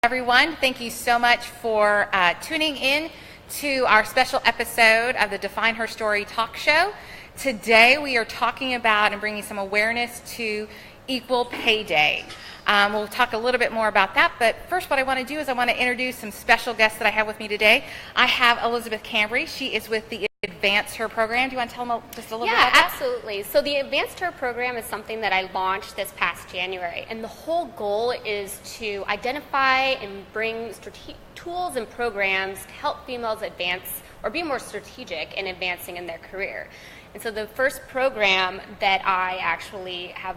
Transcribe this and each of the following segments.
Everyone, thank you so much for tuning in to our special episode of the Define Her Story talk show. Today we are talking about and bringing some awareness to Equal Pay Day. We'll talk a little bit more about that, but first what I want to do is I want to introduce some special guests that I have with me today. I have Elizabeth Cambre. She is with the AdvanceHER Program. Do you want to tell them just a little bit about that? Yeah, absolutely. So the AdvanceHER Program is something that I launched this past January, and the whole goal is to identify and bring tools and programs to help females advance or be more strategic in advancing in their career. And so the first program that I actually have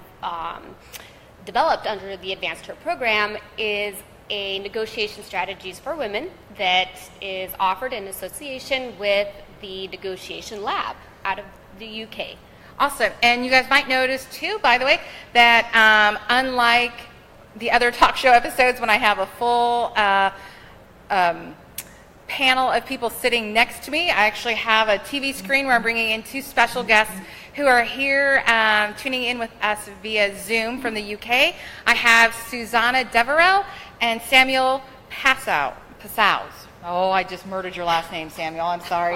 developed under the AdvanceHER Program is a negotiation strategies for women that is offered in association with the Negotiation Lab out of the UK. Awesome. And you guys might notice too, by the way, that unlike the other talk show episodes when I have a full panel of people sitting next to me, I actually have a TV screen where I'm bringing in two special guests who are here tuning in with us via Zoom from the UK. I have Susanna Deverell and Samuel Passow. Oh, I just murdered your last name, Samuel. I'm sorry.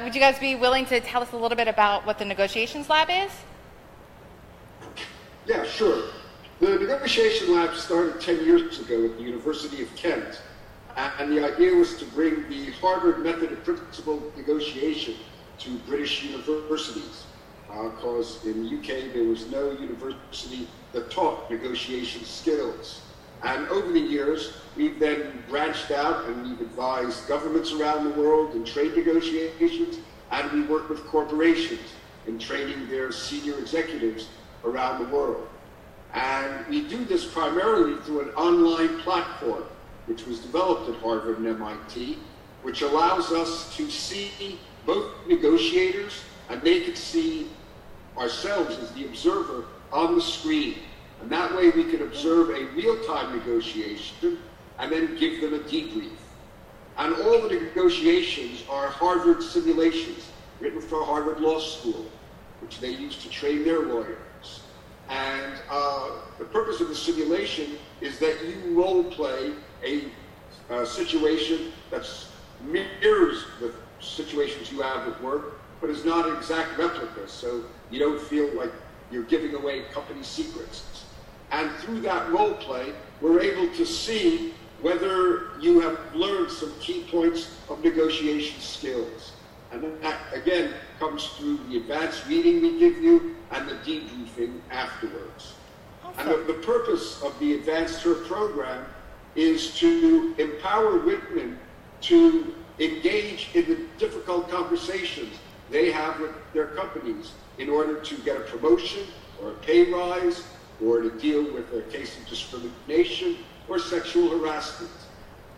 Would you guys be willing to tell us a little bit about what the Negotiations Lab is? Yeah, sure. The Negotiation Lab started 10 years ago at the University of Kent, and the idea was to bring the Harvard method of principled negotiation to British universities, because in the UK there was no university that taught negotiation skills. And over the years, we've then branched out and we've advised governments around the world in trade negotiations, and we work with corporations in training their senior executives around the world. And we do this primarily through an online platform, which was developed at Harvard and MIT, which allows us to see both negotiators, and they can see ourselves as the observer on the screen. And that way we can observe a real-time negotiation and then give them a debrief. And all the negotiations are Harvard simulations written for Harvard Law School, which they use to train their lawyers. And the purpose of the simulation is that you role-play a situation that mirrors the situations you have at work, but is not an exact replica, so you don't feel like you're giving away company secrets. And through that role play, we're able to see whether you have learned some key points of negotiation skills. And that, again, comes through the advanced reading we give you and the debriefing afterwards. Awesome. And the purpose of the AdvanceHER Program is to empower women to engage in the difficult conversations they have with their companies in order to get a promotion or a pay rise, or to deal with a case of discrimination or sexual harassment.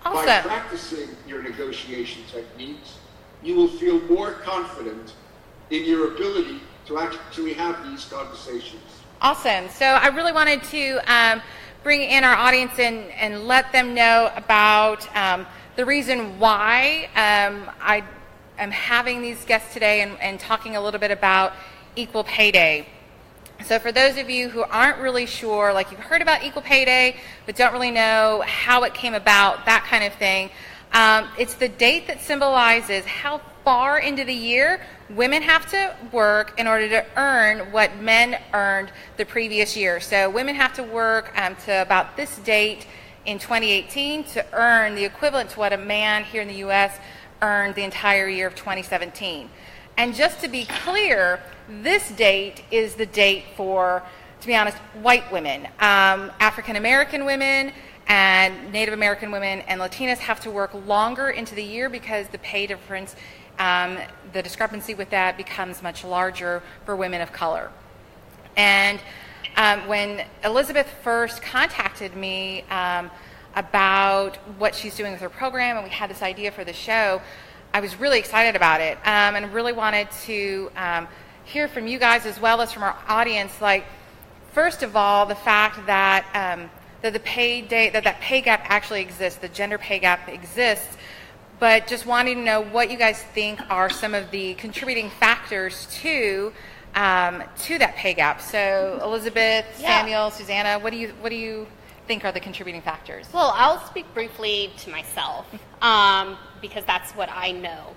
Awesome. By practicing your negotiation techniques, you will feel more confident in your ability to actually have these conversations. Awesome. So I really wanted to bring in our audience and let them know about the reason why I am having these guests today and talking a little bit about Equal Pay Day. So for those of you who aren't really sure, like you've heard about Equal Pay Day, but don't really know how it came about, that kind of thing, it's the date that symbolizes how far into the year women have to work in order to earn what men earned the previous year. So women have to work to about this date in 2018 to earn the equivalent to what a man here in the U.S. earned the entire year of 2017. And just to be clear, this date is the date for, to be honest, white women. African American women and Native American women and Latinas have to work longer into the year because the pay difference, the discrepancy with that becomes much larger for women of color. And when Elizabeth first contacted me about what she's doing with her program, and we had this idea for the show, I was really excited about it, and really wanted to hear from you guys as well as from our audience. Like, first of all, the fact that that the pay gap actually exists, the gender pay gap exists, but just wanting to know what you guys think are some of the contributing factors to that pay gap. So, Elizabeth, Samuel, Susanna, what do you think are the contributing factors? Well, I'll speak briefly to myself because that's what I know.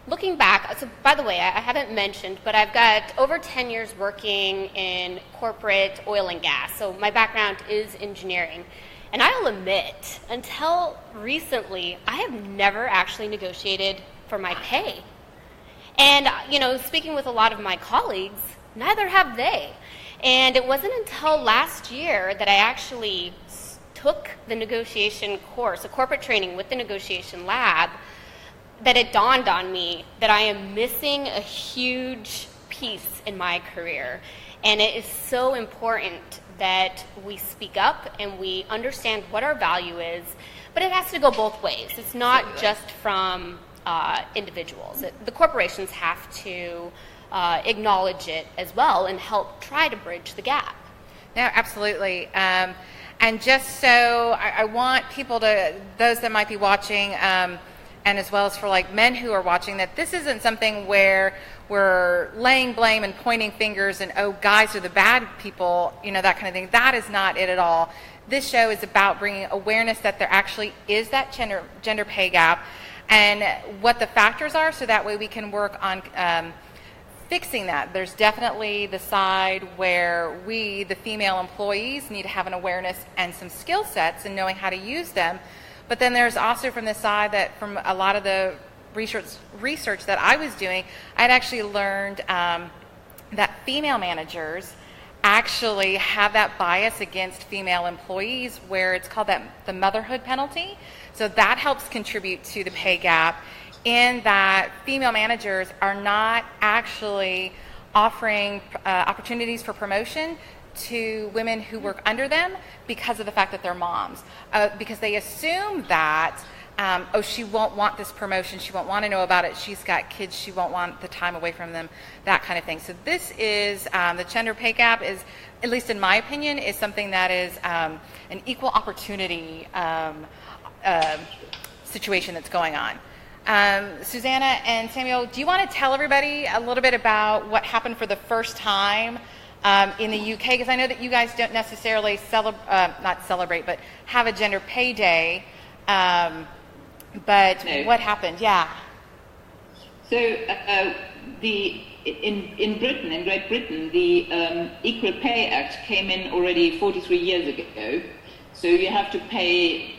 Looking back, so by the way, I haven't mentioned, but I've got over 10 years working in corporate oil and gas. So my background is engineering. And I'll admit, until recently, I have never actually negotiated for my pay. And, speaking with a lot of my colleagues, neither have they. And it wasn't until last year that I actually took the negotiation course, a corporate training with the negotiation lab, that it dawned on me that I am missing a huge piece in my career. And it is so important that we speak up and we understand what our value is, but it has to go both ways. It's not just from individuals. The corporations have to acknowledge it as well and help try to bridge the gap. No, absolutely. And just so I want people to, those that might be watching, and as well as for like men who are watching, that this isn't something where we're laying blame and pointing fingers and, oh, guys are the bad people, that kind of thing. That is not it at all. This show is about bringing awareness that there actually is that gender pay gap and what the factors are, so that way we can work on fixing that. There's definitely the side where we, the female employees, need to have an awareness and some skill sets and knowing how to use them. But then there's also from the side that from a lot of the research that I was doing, I'd actually learned that female managers actually have that bias against female employees, where it's called the motherhood penalty. So that helps contribute to the pay gap, in that female managers are not actually offering opportunities for promotion to women who work under them because of the fact that they're moms, because they assume that she won't want this promotion, she won't want to know about it, she's got kids, she won't want the time away from them, that kind of thing. So this is the gender pay gap is, at least in my opinion, is something that is an equal opportunity situation that's going on. Susanna and Samuel, do you want to tell everybody a little bit about what happened for the first time in the UK? Because I know that you guys don't necessarily not celebrate, but have a gender pay day. But no. What happened? Yeah. So in Britain, in Great Britain, the Equal Pay Act came in already 43 years ago. So you have to pay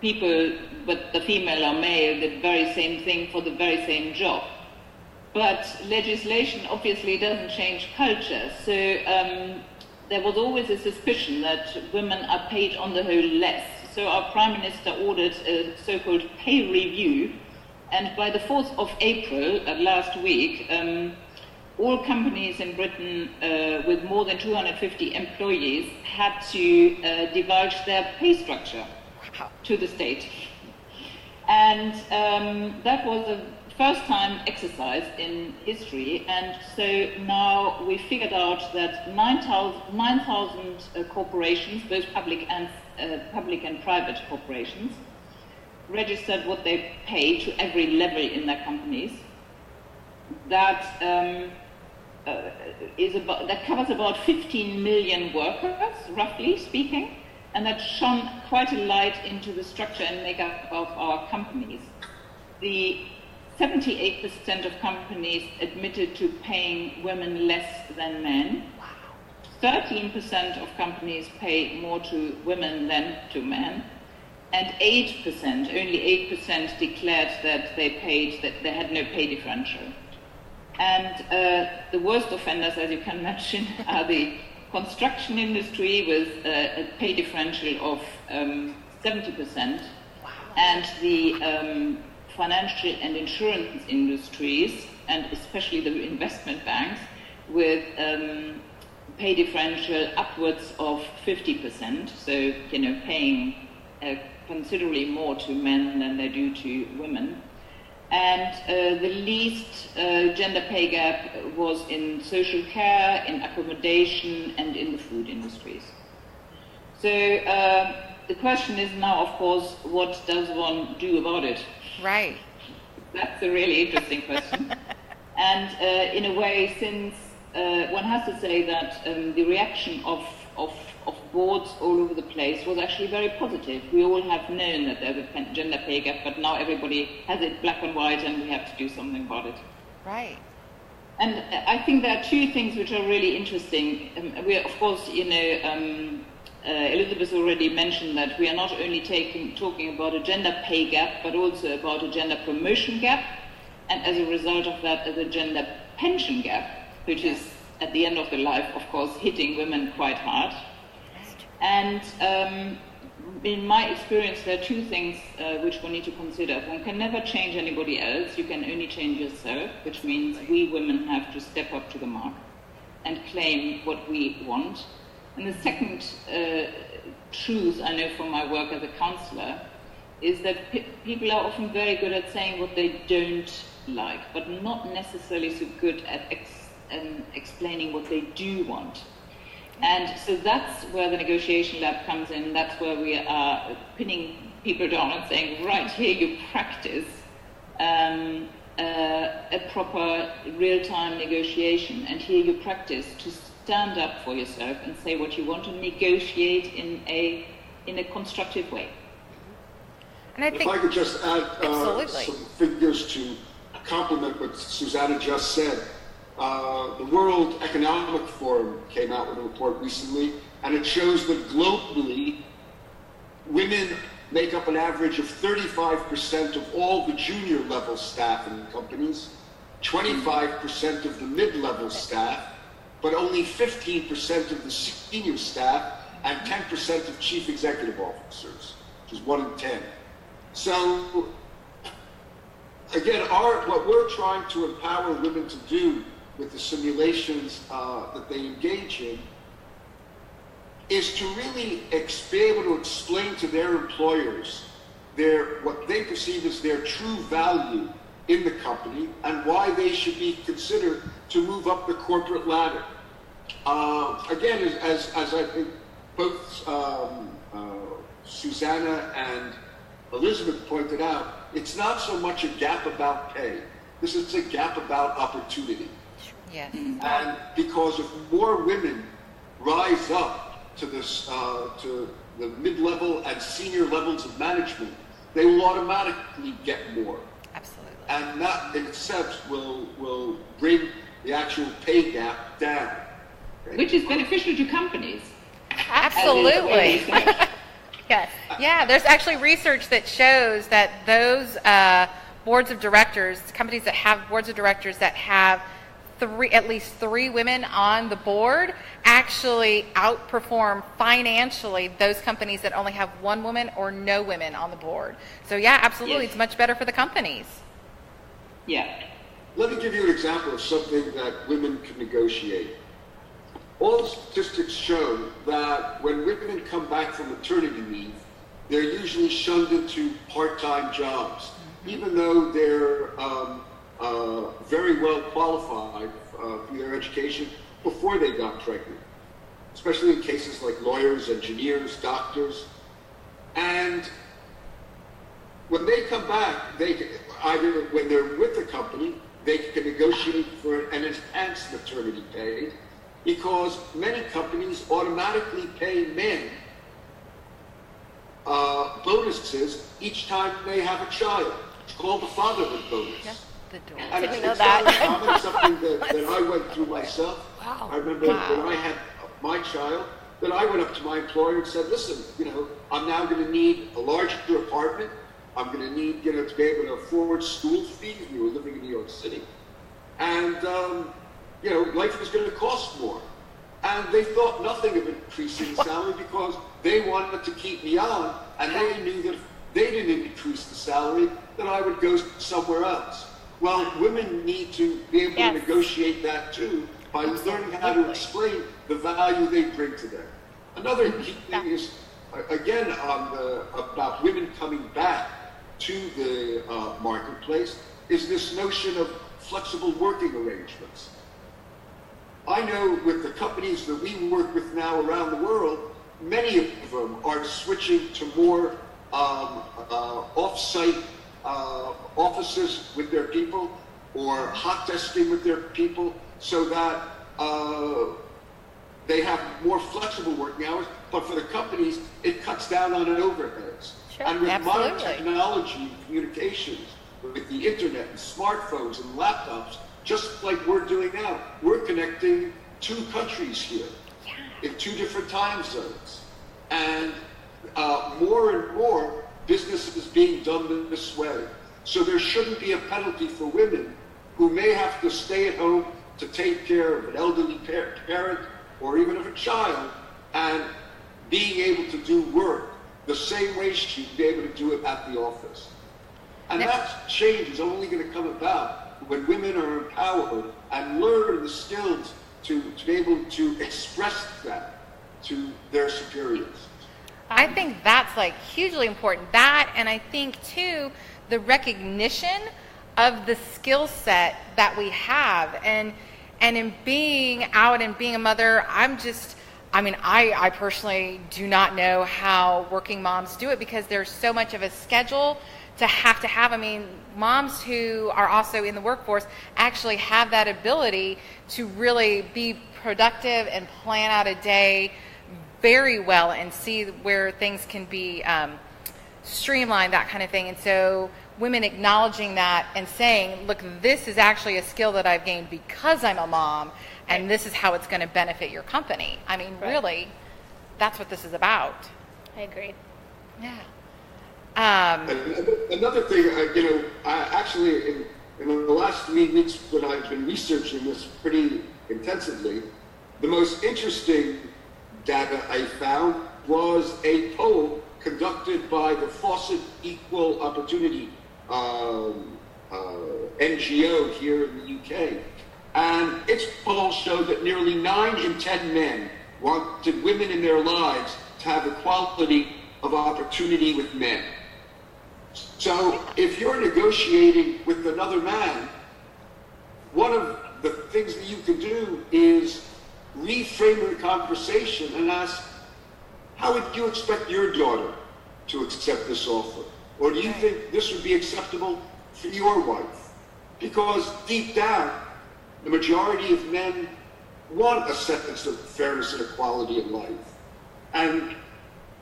people, but the female or male, the very same thing for the very same job. But legislation obviously doesn't change culture. So there was always a suspicion that women are paid on the whole less. So our Prime Minister ordered a so-called pay review, and by the 4th of April, last week, all companies in Britain with more than 250 employees had to divulge their pay structure to the state. And that was a first-time exercise in history, and so now we figured out that 9,000 corporations, both public and private corporations, registered what they pay to every level in their companies. That covers about 15 million workers, roughly speaking, and that shone quite a light into the structure and makeup of our companies. The 78% of companies admitted to paying women less than men. 13% of companies pay more to women than to men. And 8%, only 8% declared that they had no pay differential. And the worst offenders, as you can imagine, are the construction industry with a pay differential of 70%, and the financial and insurance industries, and especially the investment banks, with pay differential upwards of 50%, so paying considerably more to men than they do to women. And the least gender pay gap was in social care, in accommodation, and in the food industries. So the question is now, of course, what does one do about it? Right. That's a really interesting question. And in a way, since one has to say that the reaction of boards all over the place was actually very positive. We all have known that there's a gender pay gap, but now everybody has it black and white, and we have to do something about it. Right. And I think there are two things which are really interesting. We are, of course, Elizabeth already mentioned that we are not only talking about a gender pay gap, but also about a gender promotion gap, and as a result of that, as a gender pension gap, which is at the end of the life, of course, hitting women quite hard. And in my experience, there are two things which we need to consider. One can never change anybody else. You can only change yourself, which means we women have to step up to the mark and claim what we want. And the second truth I know from my work as a counselor is that people are often very good at saying what they don't like, but not necessarily so good at explaining what they do want. And so that's where the negotiation lab comes in. That's where we are pinning people down and saying, right, here you practice a proper real-time negotiation, and here you practice to stand up for yourself and say what you want to negotiate in a constructive way. And I think, if I could just add some figures to complement what Susanna just said. The World Economic Forum came out with a report recently, and it shows that globally, women make up an average of 35% of all the junior level staff in companies, 25% of the mid-level staff, but only 15% of the senior staff, and 10% of chief executive officers, which is 1 in 10. So, again, what we're trying to empower women to do with the simulations that they engage in is to really be able to explain to their employers what they perceive as their true value in the company and why they should be considered to move up the corporate ladder. Again, as I think both Susanna and Elizabeth pointed out, it's not so much a gap about pay. This is a gap about opportunity. yes. And because if more women rise up to this, to the mid-level and senior levels of management, they will automatically get more. Absolutely. And that in itself will bring the actual pay gap down. Okay? Which is beneficial to companies. Absolutely. Yes. Yeah, there's actually research that shows that those boards of directors, companies that have boards of directors that have at least three women on the board, actually outperform financially those companies that only have one woman or no women on the board. So yeah, absolutely, Yes. It's much better for the companies. Yeah. Let me give you an example of something that women can negotiate. All the statistics show that when women come back from maternity leave, they're usually shunned into part-time jobs, even though they're very well qualified for their education before they got pregnant, especially in cases like lawyers, engineers, doctors. And when they come back, either when they're with the company, they can negotiate for an enhanced maternity pay, because many companies automatically pay men bonuses each time they have a child. It's called the fatherhood bonus. Yeah, the door. And Didn't it's know very that. common, something that I went through myself. Wow. I remember when I had my child, that I went up to my employer and said, listen, I'm now going to need a larger apartment. I'm going to need, to be able to afford school fees. We were living in New York City. And, life was going to cost more. And they thought nothing of increasing the salary because they wanted to keep me on, and they knew that if they didn't increase the salary, that I would go somewhere else. Well, women need to be able to negotiate that too by learning how to explain the value they bring to them. Another key thing is, again, about women coming back to the marketplace, is this notion of flexible working arrangements. I know with the companies that we work with now around the world, many of them are switching to more off-site offices with their people, or hot desking with their people, so that they have more flexible working hours, but for the companies, it cuts down on overheads. Sure, and with modern absolutely. technology and communications, with the internet and smartphones and laptops, just like we're doing now, we're connecting 2 countries here in 2 different time zones. And more and more business is being done this way. So there shouldn't be a penalty for women who may have to stay at home to take care of an elderly parent or even of a child, and being able to do work the same way she'd be able to do it at the office. And that change is only going to come about when women are empowered and learn the skills to be able to express that to their superiors. I think that's like hugely important. That, and I think too, the recognition of the skill set that we have, and in being out and being a mother, I personally do not know how working moms do it, because there's so much of a schedule to have. I mean, moms who are also in the workforce actually have that ability to really be productive and plan out a day very well and see where things can be streamlined, that kind of thing. And so women acknowledging that and saying, look, this is actually a skill that I've gained because I'm a mom, and this is how it's going to benefit your company. I mean, really, that's what this is about. I agree. Yeah. Another thing, I actually, in the last 3 weeks when I've been researching this pretty intensively, the most interesting data I found was a poll conducted by the Fawcett Equal Opportunity NGO here in the UK. And its poll showed that nearly 9 in 10 men wanted women in their lives to have equality of opportunity with men. So if you're negotiating with another man, one of the things that you can do is reframe the conversation and ask, how would you expect your daughter to accept this offer? Or do you think this would be acceptable for your wife? Because deep down, the majority of men want a sense of fairness and equality in life. And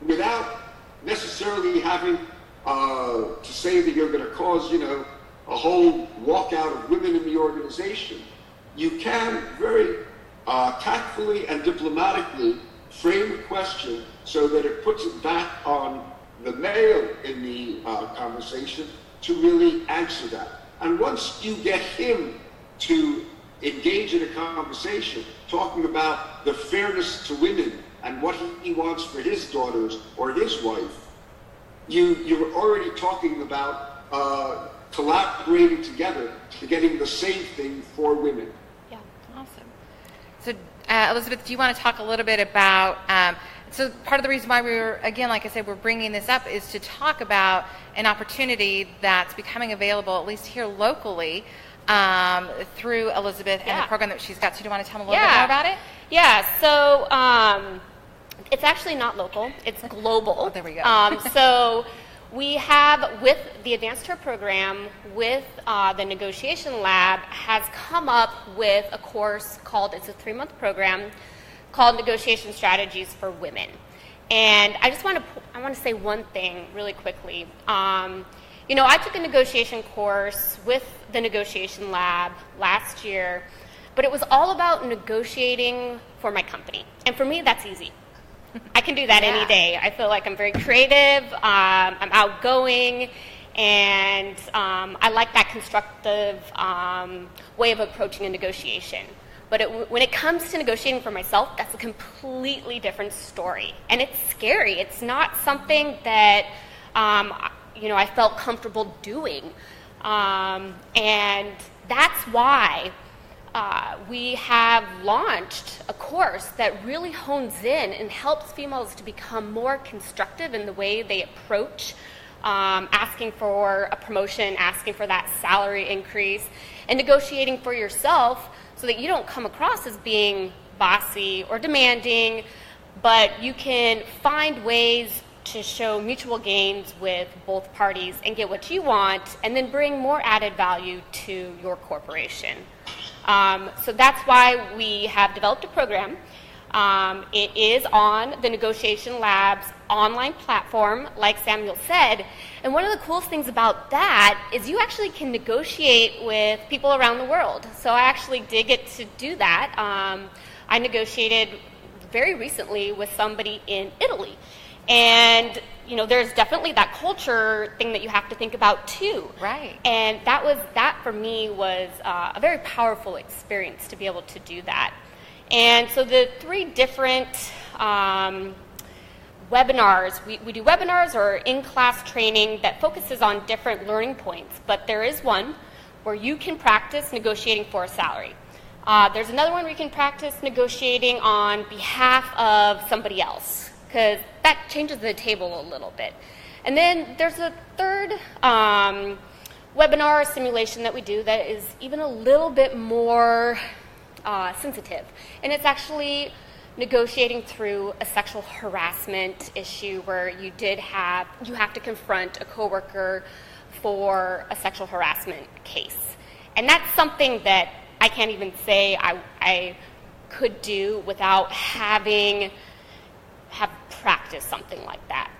without necessarily having to say that you're going to cause, a whole walkout of women in the organization, you can very tactfully and diplomatically frame the question so that it puts it back on the male in the conversation to really answer that. And once you get him to engage in a conversation talking about the fairness to women and what he wants for his daughters or his wife, you're already talking about collaborating together to getting the same thing for women. Yeah, awesome. So, Elizabeth, do you want to talk a little bit about, so part of the reason why we were, again, like I said, we're bringing this up is to talk about an opportunity that's becoming available, at least here locally, through Elizabeth and the program that she's got. So do you want to tell them a little bit more about it? Yeah, so it's actually not local, it's global. Oh, there we go. So we have, with the AdvanceHER program, with the Negotiation Lab, has come up with a course called, it's a 3-month program, called Negotiation Strategies for Women. And I just want to say one thing really quickly. I took a negotiation course with the Negotiation Lab last year, but it was all about negotiating for my company. And for me, that's easy. I can do that any day. I feel like I'm very creative, I'm outgoing, and I like that constructive way of approaching a negotiation. But when it comes to negotiating for myself, that's a completely different story. And it's scary. It's not something that I felt comfortable doing. And that's why we have launched a course that really hones in and helps females to become more constructive in the way they approach asking for a promotion, asking for that salary increase, and negotiating for yourself so that you don't come across as being bossy or demanding, but you can find ways to show mutual gains with both parties and get what you want, and then bring more added value to your corporation. So that's why we have developed a program. It is on the Negotiation Lab's online platform, like Samuel said. And one of the coolest things about that is you actually can negotiate with people around the world. So I actually did get to do that. I negotiated very recently with somebody in Italy. And, there's definitely that culture thing that you have to think about too. Right. And that for me was a very powerful experience to be able to do that. And so the 3 different webinars, we do webinars or in-class training that focuses on different learning points, but there is one where you can practice negotiating for a salary. There's another one where you can practice negotiating on behalf of somebody else, because that changes the table a little bit. And then there's a third webinar simulation that we do that is even a little bit more sensitive, and it's actually negotiating through a sexual harassment issue where you have to confront a coworker for a sexual harassment case. And that's something that I can't even say I could do without have practiced something like that.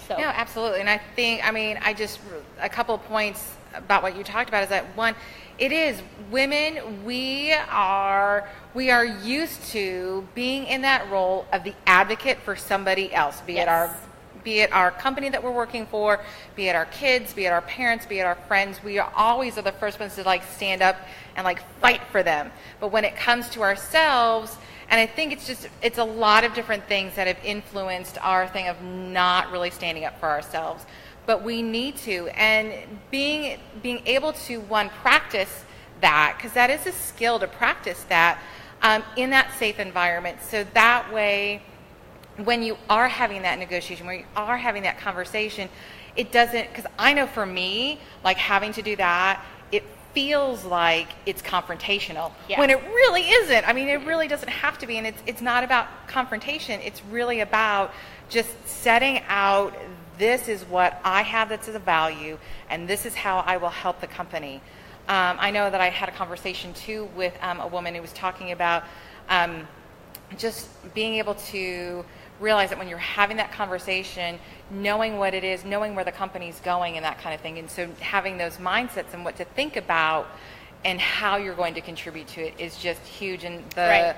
So. No, absolutely. And I think, a couple of points about what you talked about is that, one, it is women, we are used to being in that role of the advocate for somebody else, be it our company that we're working for, be it our kids, be it our parents, be it our friends. We are always the first ones to stand up and fight for them. But when it comes to ourselves, and I think it's a lot of different things that have influenced our thing of not really standing up for ourselves. But we need to, and being able to, one, practice that, because that is a skill to practice that in that safe environment. So that way, when you are having that negotiation, when you are having that conversation, it doesn't, because I know for me, having to do that, it feels like it's confrontational, when it really isn't. It really doesn't have to be, and it's not about confrontation. It's really about just setting out, this is what I have that's a value, and this is how I will help the company. I know that I had a conversation too with a woman who was talking about just being able to realize that when you're having that conversation, knowing what it is, knowing where the company's going and that kind of thing, and so having those mindsets and what to think about and how you're going to contribute to it is just huge. And the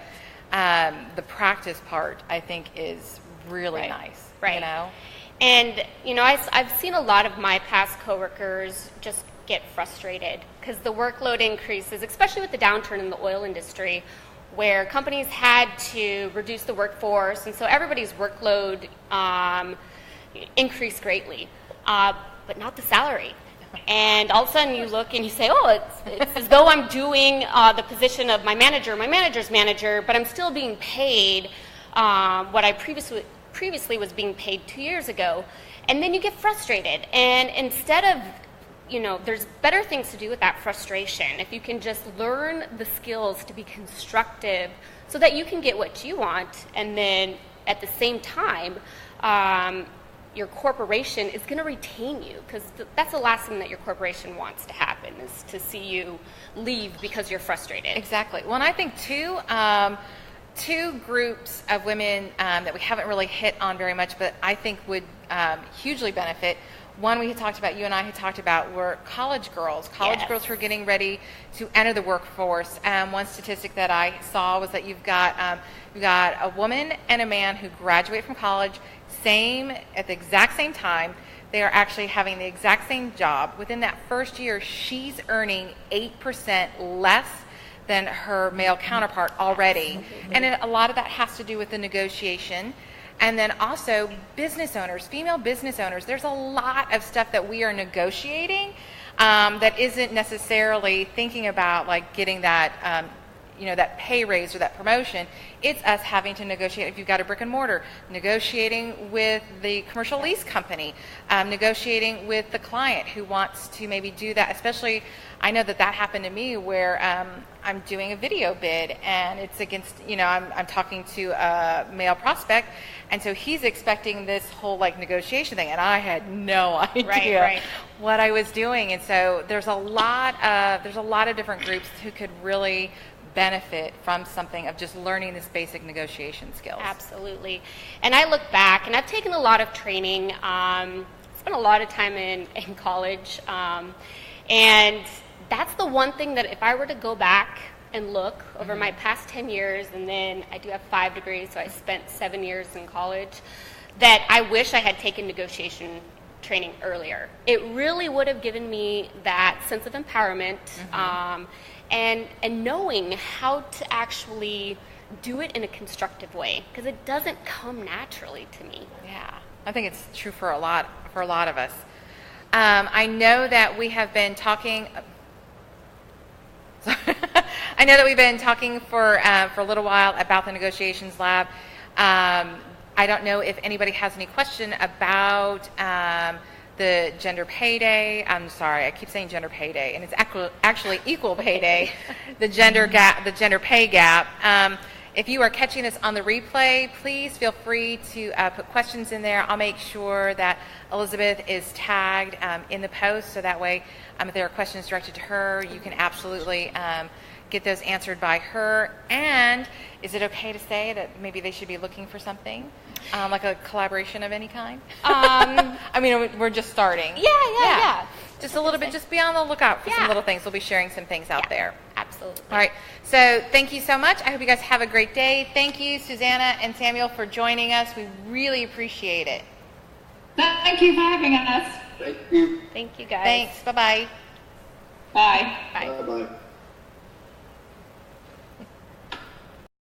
practice part, I think, is really nice. Right. And, I've seen a lot of my past coworkers just get frustrated because the workload increases, especially with the downturn in the oil industry, where companies had to reduce the workforce, and so everybody's workload increased greatly, but not the salary. And all of a sudden you look and you say, it's as though I'm doing the position of my manager's manager, but I'm still being paid what I previously was being paid 2 years ago. And then you get frustrated, and instead of, there's better things to do with that frustration. If you can just learn the skills to be constructive so that you can get what you want, and then at the same time, your corporation is going to retain you, because that's the last thing that your corporation wants to happen, is to see you leave because you're frustrated. Exactly. Well, and I think two groups of women that we haven't really hit on very much, but I think would hugely benefit. One we had talked about, you and I had talked about, were college girls. College girls who are getting ready to enter the workforce. One statistic that I saw was that you've got a woman and a man who graduate from college at the exact same time. They are actually having the exact same job. Within that first year, she's earning 8% less than her male counterpart already. And a lot of that has to do with the negotiation. And then also business owners, female business owners, there's a lot of stuff that we are negotiating that isn't necessarily thinking about getting that that pay raise or that promotion. It's us having to negotiate. If you've got a brick and mortar, negotiating with the commercial lease company, negotiating with the client who wants to maybe do that. Especially, I know that happened to me where I'm doing a video bid, and it's against, I'm talking to a male prospect, and so he's expecting this whole negotiation thing, and I had no idea what I was doing. And so there's a lot of different groups who could really benefit from something of just learning this basic negotiation skills. Absolutely. And I look back, and I've taken a lot of training, spent a lot of time in college, and that's the one thing that if I were to go back and look over my past 10 years, and then I do have 5 degrees, so I spent 7 years in college, that I wish I had taken negotiation training earlier. It really would have given me that sense of empowerment, and knowing how to actually do it in a constructive way, because it doesn't come naturally to me. Yeah, I think it's true for a lot of us. I know that we have been talking. I know that we've been talking for a little while about the negotiations lab. I don't know if anybody has any question about the gender pay day. I'm sorry, I keep saying gender pay day, and it's actually equal pay day. The gender pay gap. If you are catching this on the replay, please feel free to put questions in there. I'll make sure that Elizabeth is tagged in the post, so that way if there are questions directed to her, you can absolutely get those answered by her. And is it okay to say that maybe they should be looking for something, like a collaboration of any kind? I mean, we're just starting. Yeah. Just a little bit, just be on the lookout for some little things. We'll be sharing some things out there. Absolutely. All right. So thank you so much. I hope you guys have a great day. Thank you, Susanna and Samuel, for joining us. We really appreciate it. Thank you for having us. Thank you. Thank you, guys. Thanks. Bye-bye. Bye. Bye. Bye-bye.